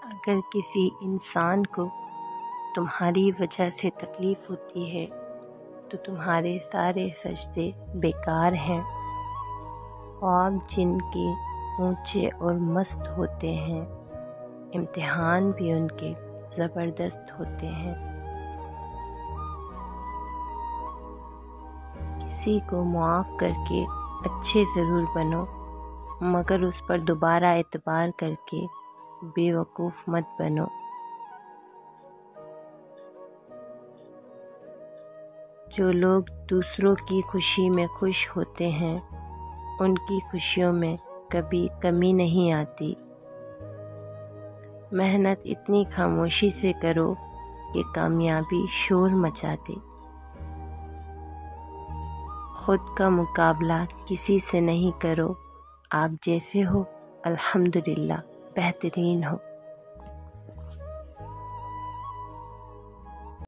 अगर किसी इंसान को तुम्हारी वजह से तकलीफ़ होती है तो तुम्हारे सारे सजदे बेकार हैं। ख्वाब जिनके ऊंचे और मस्त होते हैं, इम्तिहान भी उनके ज़बरदस्त होते हैं। किसी को मुआफ़ करके अच्छे ज़रूर बनो, मगर उस पर दोबारा एतबार करके बेवकूफ़ मत बनो। जो लोग दूसरों की खुशी में खुश होते हैं, उनकी खुशियों में कभी कमी नहीं आती। मेहनत इतनी खामोशी से करो कि कामयाबी शोर मचा दे। खुद का मुकाबला किसी से नहीं करो, आप जैसे हो अल्हम्दुलिल्लाह बेहतरीन हो।